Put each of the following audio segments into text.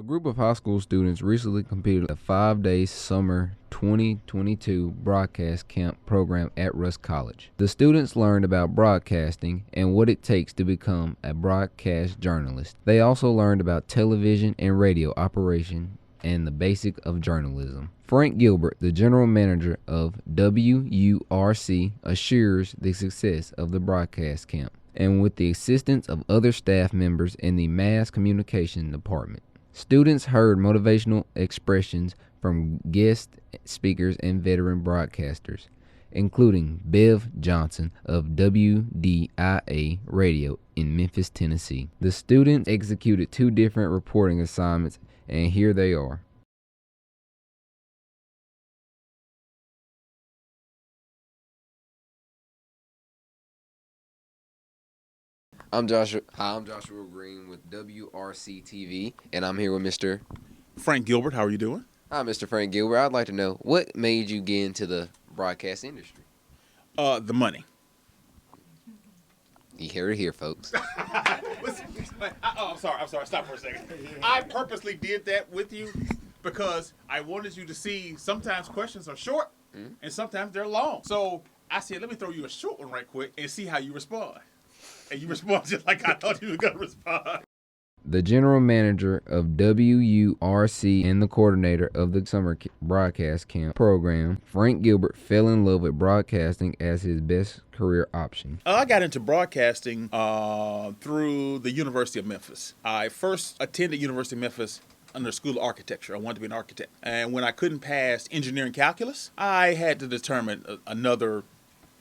A group of high school students recently completed a 5-day summer 2022 broadcast camp program at Rusk College. The students learned about broadcasting and what it takes to become a broadcast journalist. They also learned about television and radio operation and the basic of journalism. Frank Gilbert, the general manager of WURC, assures the success of the broadcast camp, and with the assistance of other staff members in the mass communication department. Students heard motivational expressions from guest speakers and veteran broadcasters, including Bev Johnson of WDIA Radio in Memphis, Tennessee. The students executed 2 different reporting assignments, and here they are. I'm Joshua. Hi, I'm Joshua Green with WRC TV, and I'm here with Mr. Frank Gilbert. How are you doing? Hi, Mr. Frank Gilbert. I'd like to know what made you get into the broadcast industry. The money. You heard it here, folks. I'm sorry. Stop for a second. I purposely did that with you because I wanted you to see sometimes questions are short and sometimes they're long. So I said, let me throw you a short one right quick and see how you respond. And you respond just like I thought you were going to respond. The general manager of WURC and the coordinator of the summer broadcast camp program, Frank Gilbert, fell in love with broadcasting as his best career option. I got into broadcasting through the University of Memphis. I first attended University of Memphis under the School of Architecture. I wanted to be an architect. And when I couldn't pass engineering calculus, I had to determine another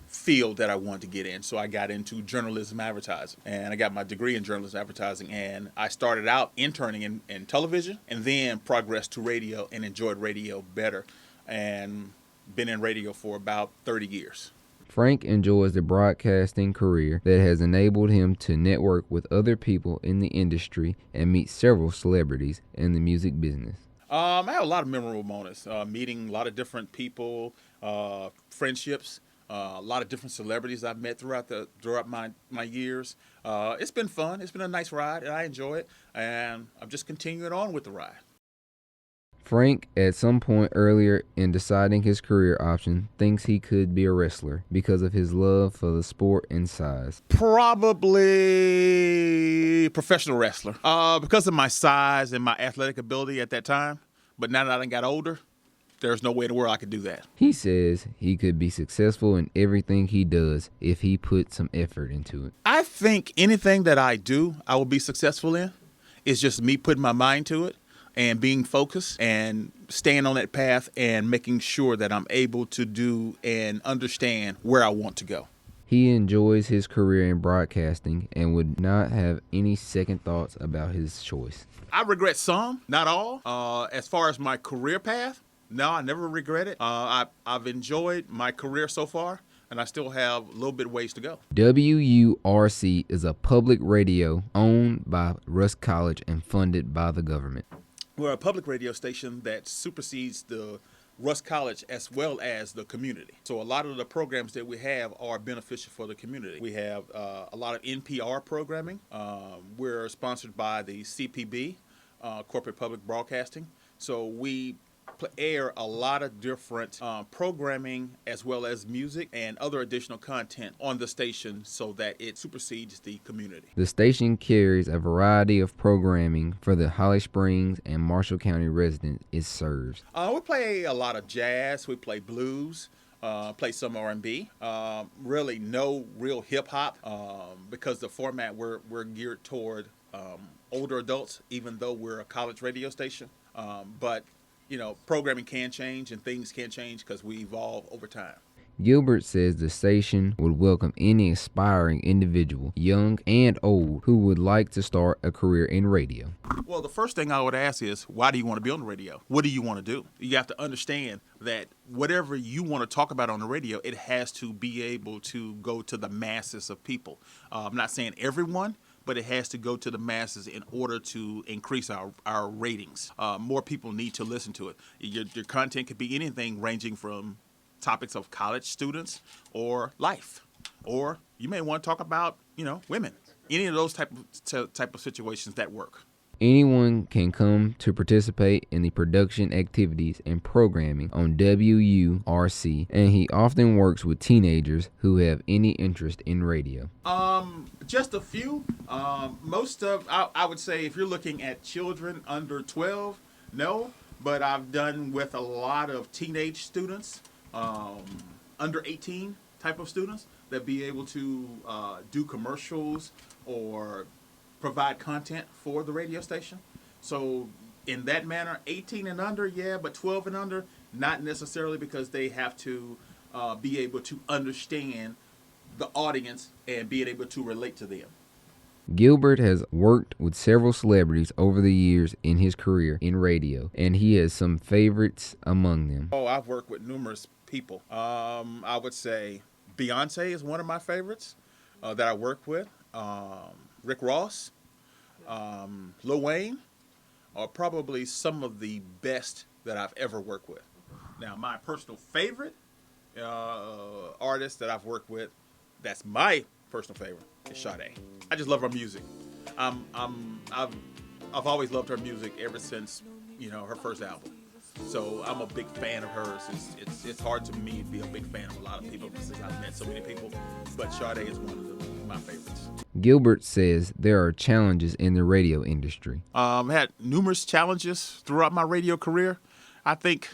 field that I wanted to get in. So I got into journalism advertising, and I got my degree in journalism advertising, and I started out interning in television and then progressed to radio and enjoyed radio better and been in radio for about 30 years. Frank enjoys the broadcasting career that has enabled him to network with other people in the industry and meet several celebrities in the music business. I have a lot of memorable moments, meeting a lot of different people, friendships. A lot of different celebrities I've met throughout my years. It's been fun. It's been a nice ride, and I enjoy it. And I'm just continuing on with the ride. Frank, at some point earlier in deciding his career option, thinks he could be a wrestler because of his love for the sport and size. Probably professional wrestler because of my size and my athletic ability at that time. But now that I got older, there's no way in the world I could do that. He says he could be successful in everything he does if he put some effort into it. I think anything that I do, I will be successful in. It's just me putting my mind to it and being focused and staying on that path and making sure that I'm able to do and understand where I want to go. He enjoys his career in broadcasting and would not have any second thoughts about his choice. I regret some, not all. As far as my career path, no, I never regret it. I've enjoyed my career so far, and I still have a little bit ways to go. WURC is a public radio owned by Rusk College and funded by the government. We're a public radio station that supersedes the Rusk College as well as the community. So a lot of the programs that we have are beneficial for the community. We have a lot of NPR programming. We're sponsored by the CPB, Corporate Public Broadcasting. So we air a lot of different programming as well as music and other additional content on the station so that it supersedes the community. The station carries a variety of programming for the Holly Springs and Marshall County residents it serves. We play a lot of jazz, we play blues, play some R&B, really no real hip-hop because the format we're geared toward older adults, even though we're a college radio station. But you know, programming can change and things can change because we evolve over time. Gilbert says the station would welcome any aspiring individual, young and old, who would like to start a career in radio. Well, the first thing I would ask is, why do you want to be on the radio? What do you want to do? You have to understand that whatever you want to talk about on the radio, it has to be able to go to the masses of people. I'm not saying everyone, but it has to go to the masses in order to increase our ratings. More people need to listen to it. Your content could be anything ranging from topics of college students or life. Or you may want to talk about, women. Any of those type of situations that work. Anyone can come to participate in the production activities and programming on WURC, and he often works with teenagers who have any interest in radio. Just a few. I would say if you're looking at children under 12, no. But I've done with a lot of teenage students, under 18 type of students that be able to do commercials or provide content for the radio station. So in that manner, 18 and under, yeah, but 12 and under, not necessarily, because they have to be able to understand the audience and being able to relate to them. Gilbert has worked with several celebrities over the years in his career in radio, and he has some favorites among them. Oh, I've worked with numerous people. I would say Beyonce is one of my favorites that I work with. Rick Ross, Lil Wayne are probably some of the best that I've ever worked with. Now, my personal favorite artist that I've worked with, that's my personal favorite, is Sade. I just love her music. I've always loved her music ever since, her first album. So I'm a big fan of hers. It's hard to me to be a big fan of a lot of people since I've met so many people, but Sade is one of my favorites. Gilbert says there are challenges in the radio industry. I had numerous challenges throughout my radio career. I think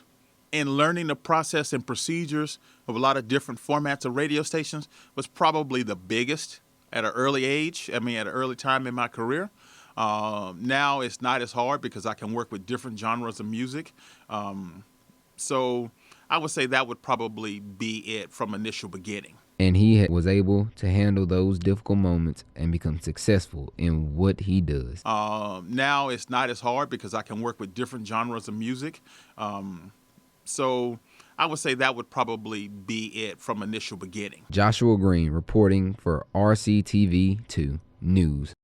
in learning the process and procedures of a lot of different formats of radio stations was probably the biggest at an early age. At an early time in my career. Now it's not as hard because I can work with different genres of music. So I would say that would probably be it from initial beginning. And he was able to handle those difficult moments and become successful in what he does. Now it's not as hard because I can work with different genres of music. So I would say that would probably be it from initial beginning. Joshua Green reporting for RCTV2 News.